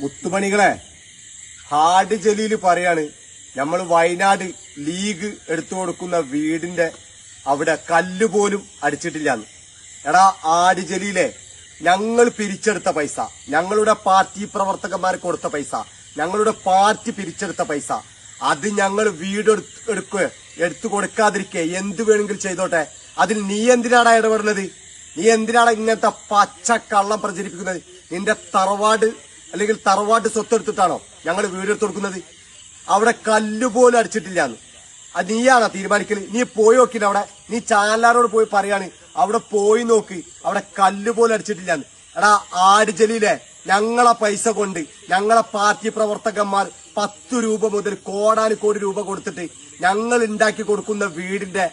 മുത്തുമണികളെ, hard Jaleel പറയാണ് നമ്മൾ Wayanad league എടുത്തു കൊടുക്കുന്ന വീടിന്റെ അവിടെ കല്ല് പോലും അടിച്ചിട്ടില്ലാന്ന്. എടാ ആട് ജലീലെ, ഞങ്ങൾ പിരിച്ചെടുത്ത പൈസ, ഞങ്ങളുടെ പാർട്ടി പ്രവർത്തകന്മാർ കൊടുത്ത പൈസ, ഞങ്ങളുടെ പാർട്ടി പിരിച്ചെടുത്ത പൈസ, അത് ഞങ്ങൾ വീട് എടുത്തു കൊടുക്കാതിരിക്കെ എന്ത് വേണമെങ്കിലും ചെയ്തോട്ടെ. അതിൽ നീ എന്തിനാടാ ഇടപെടുന്നത്? നീ എന്തിനാണ് ഇങ്ങനത്തെ പച്ച കള്ളം പ്രചരിപ്പിക്കുന്നത്? നിന്റെ തറവാട് അല്ലെങ്കിൽ തറവാട് സ്വത്തെടുത്തിട്ടാണോ ഞങ്ങൾ വീടെടുത്ത് കൊടുക്കുന്നത്? അവിടെ കല്ലുപോലും അടിച്ചിട്ടില്ലാന്ന്. അത് നീയാണോ തീരുമാനിക്കല്? നീ പോയി നോക്കില്ല അവിടെ, നീ ചാനലാരോട് പോയി പറയാണ് അവിടെ പോയി നോക്ക്, അവിടെ കല്ലുപോലും അടിച്ചിട്ടില്ലാന്ന്. എടാ ആട് ജലീലെ, ഞങ്ങളെ പൈസ കൊണ്ട് ഞങ്ങളെ പാർട്ടി പ്രവർത്തകന്മാർ 10 രൂപ മുതൽ കോടാനുകോടി രൂപ കൊടുത്തിട്ട് ഞങ്ങൾ ഉണ്ടാക്കി കൊടുക്കുന്ന വീടിന്റെ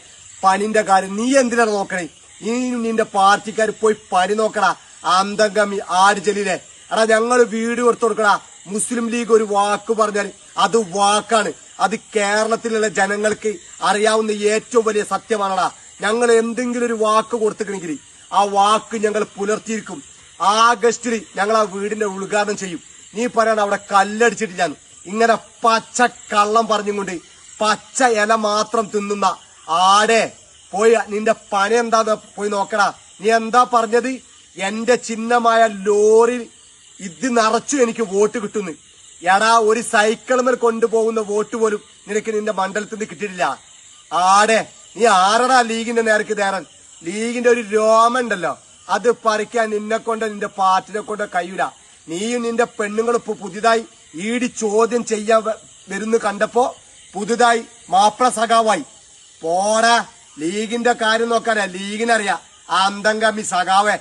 പണിന്റെ കാര്യം നീ എന്തിനാണ് നോക്കണേ? നീ നിന്റെ പാർട്ടിക്കാർ പോയി പണി നോക്കടാ. അന്തംഗമി ആട് ജലീലെ, എടാ ഞങ്ങൾ വീട് കൊടുത്തു കൊടുക്കടാ. മുസ്ലിം ലീഗ് ഒരു വാക്ക് പറഞ്ഞാൽ അത് വാക്കാണ്. അത് കേരളത്തിലുള്ള ജനങ്ങൾക്ക് അറിയാവുന്ന ഏറ്റവും വലിയ സത്യമാണടാ. ഞങ്ങൾ എന്തെങ്കിലും ഒരു വാക്ക് കൊടുത്തിട്ടുണ്ടെങ്കിൽ ആ വാക്ക് ഞങ്ങൾ പുലർത്തിയിരിക്കും. ആഗസ്റ്റിൽ ഞങ്ങൾ ആ വീടിന്റെ ഉദ്ഘാടനം ചെയ്യും. നീ പറയണ അവിടെ കല്ലടിച്ചിട്ടില്ലാന്ന്. ഇങ്ങനെ പച്ച കള്ളം പറഞ്ഞുകൊണ്ട് പച്ച ഇല മാത്രം തിന്നുന്ന ആടെ പോയി നിന്റെ പണി എന്താന്ന് പോയി നോക്കടാ. നീ എന്താ പറഞ്ഞത്? എന്റെ ചിഹ്നമായ ലോറി ഇത് നിറച്ചു എനിക്ക് വോട്ട് കിട്ടുന്നു. എടാ ഒരു സൈക്കിൾമേൽ കൊണ്ടുപോകുന്ന വോട്ട് പോലും നിനക്ക് നിന്റെ മണ്ഡലത്തിൽ നിന്ന് കിട്ടിയിട്ടില്ല. ആടെ നീ ആരടാ ലീഗിന്റെ നേർക്ക് നേരൻ? ലീഗിന്റെ ഒരു രോമുണ്ടല്ലോ, അത് പറിക്കാൻ നിന്നെ കൊണ്ട് നിന്റെ പാർട്ടിനെ കൊണ്ട് കഴിയൂല. നീയും നിന്റെ പെണ്ണുങ്ങളും ഇപ്പൊ പുതിയതായി ഈടി ചോദ്യം ചെയ്യാൻ വരുന്നു കണ്ടപ്പോ പുതുതായി മാപ്പിള സഖാവായി. പോടാ, ലീഗിന്റെ കാര്യം നോക്കാനാ ലീഗിനറിയാം. അന്തംഗമി സഖാവേ.